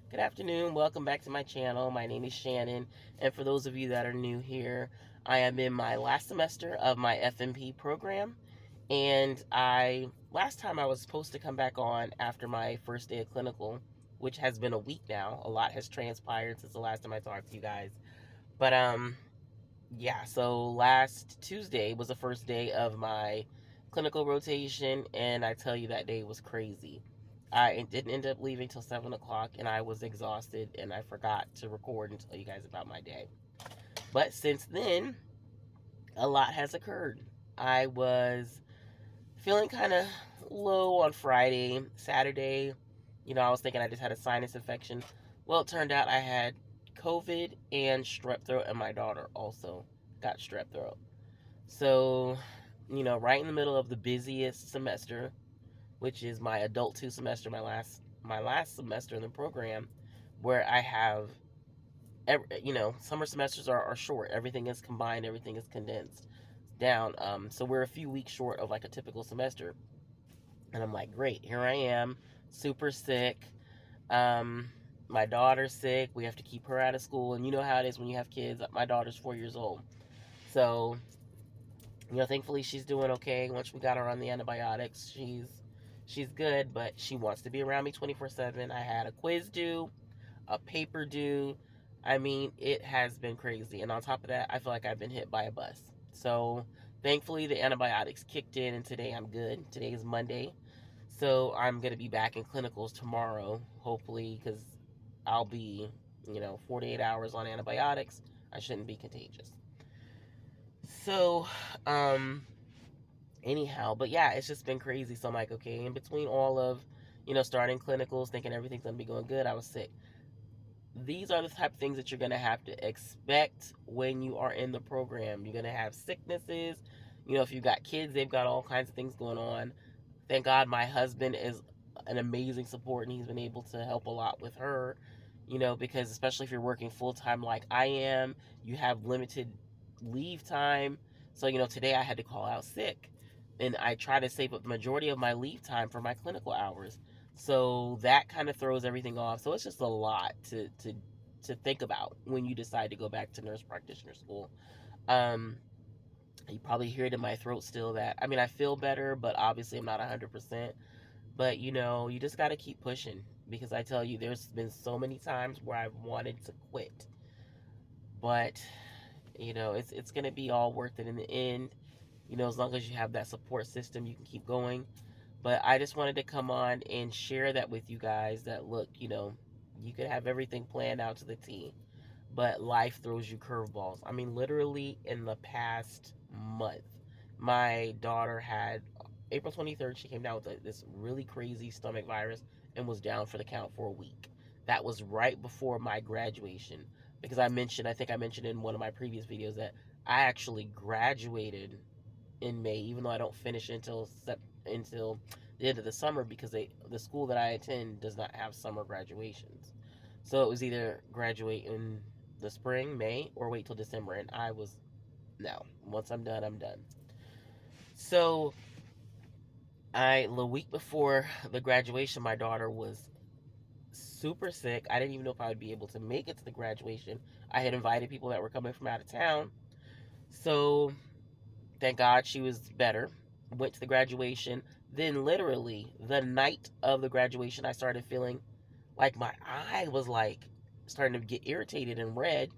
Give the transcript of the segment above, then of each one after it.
Good afternoon. Welcome back to my channel. My name is Shannon, and for those of you that are new here, I am in my last semester of my FNP program, and I last time I was supposed to come back on after my first day of clinical, which has been a week now. A lot has transpired since the last time I talked to you guys. But yeah, so last Tuesday was the first day of my clinical rotation, and I tell you that day was crazy. I didn't end up leaving till 7 o'clock, and I was exhausted, and I forgot to record and tell you guys about my day. But since then, a lot has occurred. I was feeling kind of low on Friday, Saturday. I was thinking I just had a sinus infection. Well, it turned out I had COVID and strep throat, and my daughter also got strep throat. So, right in the middle of the busiest semester, which is my adult two semester, my last semester in the program, where I have summer semesters are short. Everything is combined, everything is condensed down. So we're a few weeks short of like a typical semester. And I'm like, great, here I am, super sick. Um, my daughter's sick. We have to keep her out of school. And you know how it is when you have kids. My daughter's 4 years old. So, thankfully she's doing okay. Once we got her on the antibiotics, she's good, but she wants to be around me 24/7. I had a quiz due, a paper due. I mean, it has been crazy. And on top of that, I feel like I've been hit by a bus. So, thankfully the antibiotics kicked in and today I'm good. Today is Monday. So, I'm going to be back in clinicals tomorrow, hopefully, cuz I'll be, 48 hours on antibiotics. I shouldn't be contagious. So, um anyhow, but yeah, it's just been crazy. So I'm like, okay, in between all of, starting clinicals, thinking everything's gonna be going good, I was sick. These are the type of things that you're gonna have to expect when you are in the program. You're gonna have sicknesses. If you got kids, they've got all kinds of things going on. Thank God my husband is an amazing support and he's been able to help a lot with her. Because especially if you're working full time like I am, you have limited leave time. So, today I had to call out sick and I try to save up the majority of my leave time for my clinical hours. So that kind of throws everything off. So it's just a lot to think about when you decide to go back to nurse practitioner school. Um, you probably hear it in my throat still that I mean I feel better, but obviously I'm not 100%. But you just got to keep pushing because I tell you, there's been so many times where I've wanted to quit, but it's gonna be all worth it in the end. As long as you have that support system, you can keep going. But I just wanted to come on and share that with you guys that look, you could have everything planned out to the T, but life throws you curveballs. I mean, literally in the past month, my daughter had April 23rd, she came down with this really crazy stomach virus and was down for the count for a week. That was right before my graduation because I think I mentioned in one of my previous videos that I actually graduated in May, even though I don't finish until the end of the summer because the school that I attend does not have summer graduations. So it was either graduate in the spring, May, or wait till December. And I was no. Once I'm done, I'm done. So the week before the graduation, my daughter was super sick. I didn't even know if I would be able to make it to the graduation. I had invited people that were coming from out of town. So thank God she was better. Went to the graduation. Then, literally, the night of the graduation, I started feeling like my eye was like starting to get irritated and red.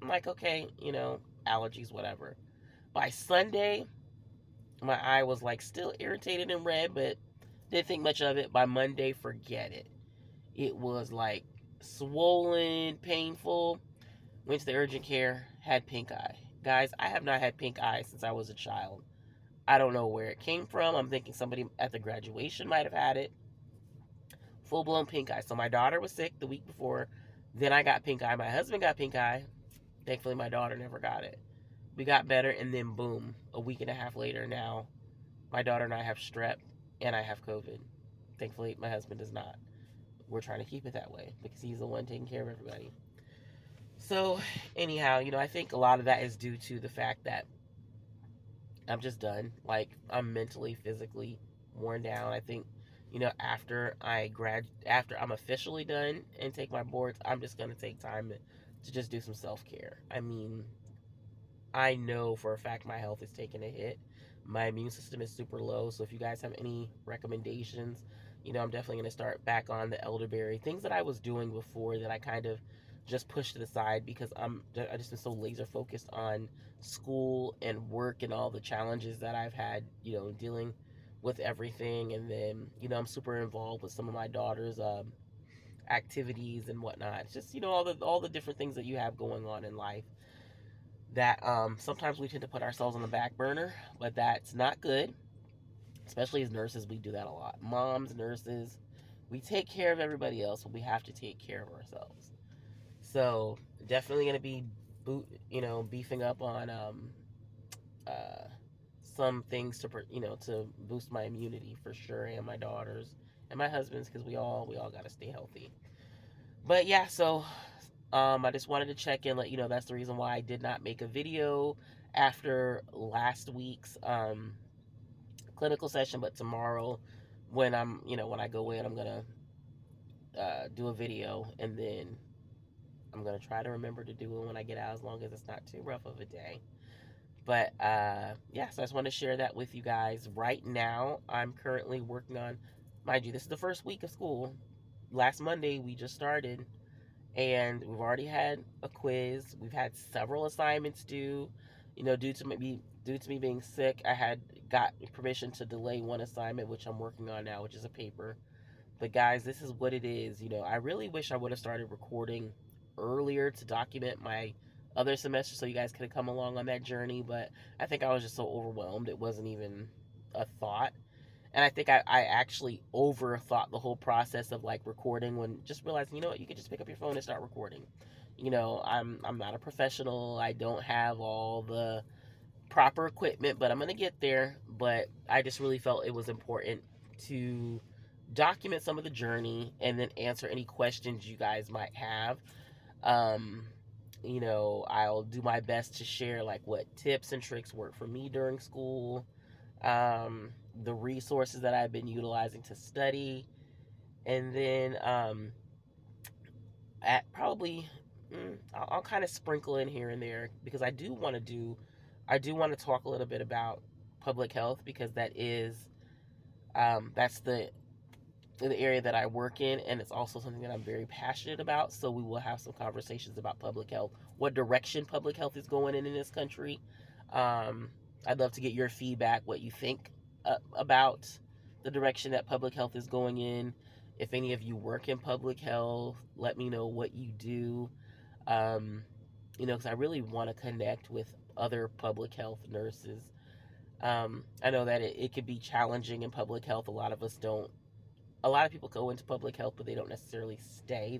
I'm like, okay, allergies, whatever. By Sunday, my eye was like still irritated and red, but didn't think much of it. By Monday, forget it. It was like swollen, painful. Went to the urgent care, had pink eye. Guys, I have not had pink eye since I was a child. I don't know where it came from. I'm thinking somebody at the graduation might have had it. Full blown pink eye. So my daughter was sick the week before. Then I got pink eye. My husband got pink eye. Thankfully, my daughter never got it. We got better, and then boom, a week and a half later, now my daughter and I have strep, and I have COVID. Thankfully, my husband does not. We're trying to keep it that way because he's the one taking care of everybody. So, anyhow, I think a lot of that is due to the fact that I'm just done. Like, I'm mentally, physically worn down. I think, after I'm officially done and take my boards, I'm just gonna take time to just do some self-care. I mean, I know for a fact my health is taking a hit. My immune system is super low. So if you guys have any recommendations, I'm definitely going to start back on the elderberry. Things that I was doing before that I kind of just pushed to the side because I just been so laser focused on school and work and all the challenges that I've had, dealing with everything. And then, I'm super involved with some of my daughter's activities and whatnot. It's just, all the different things that you have going on in life that sometimes we tend to put ourselves on the back burner, but that's not good. Especially as nurses, we do that a lot. Moms, nurses, we take care of everybody else, but we have to take care of ourselves. So definitely going to be beefing up on uh, some things to boost my immunity for sure, and my daughters and my husband's, because we all got to stay healthy. But yeah, so I just wanted to check in, let you know that's the reason why I did not make a video after last week's clinical session. But tomorrow, when I go in, I'm gonna do a video, and then I'm gonna try to remember to do it when I get out, as long as it's not too rough of a day. But yeah, so I just want to share that with you guys. Right now, I'm currently working on, mind you, this is the first week of school. Last Monday we just started, and we've already had a quiz. We've had several assignments due. Due to me being sick, I had got permission to delay one assignment, which I'm working on now, which is a paper. But guys, this is what it is. I really wish I would have started recording earlier to document my other semester so you guys could have come along on that journey. But I think I was just so overwhelmed, it wasn't even a thought. And I think I actually overthought the whole process of like recording, when just realizing, what, you could just pick up your phone and start recording. I'm not a professional. I don't have all the proper equipment, but I'm gonna get there. But I just really felt it was important to document some of the journey and then answer any questions you guys might have. Um, I'll do my best to share like what tips and tricks work for me during school, the resources that I've been utilizing to study, and then at probably I'll kind of sprinkle in here and there, because I do want to talk a little bit about public health, because that's the area that I work in, and it's also something that I'm very passionate about. So we will have some conversations about public health, what direction public health is going in this country. Um, I'd love to get your feedback, what you think about the direction that public health is going in. If any of you work in public health, let me know what you do. Um, because I really want to connect with other public health nurses. I know that it could be challenging in public health. A lot of people go into public health, but they don't necessarily stay.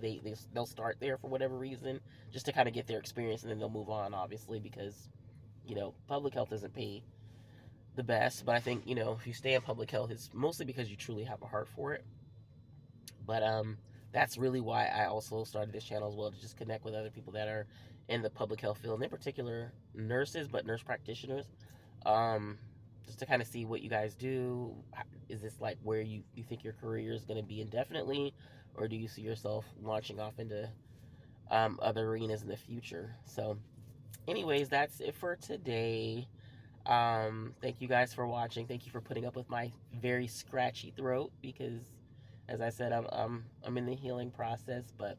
They'll start there for whatever reason, just to kind of get their experience, and then they'll move on, obviously, because public health doesn't pay the best. But I think, if you stay in public health, it's mostly because you truly have a heart for it. But that's really why I also started this channel as well, to just connect with other people that are in the public health field, and in particular nurses, but nurse practitioners. Um, just to kind of see what you guys do. Is this like where you think your career is going to be indefinitely, or do you see yourself launching off into other arenas in the future? So, anyways, that's it for today. Thank you guys for watching. Thank you for putting up with my very scratchy throat, because, as I said, I'm in the healing process, but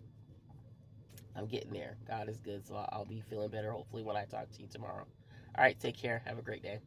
I'm getting there. God is good, so I'll be feeling better hopefully when I talk to you tomorrow. All right, take care. Have a great day.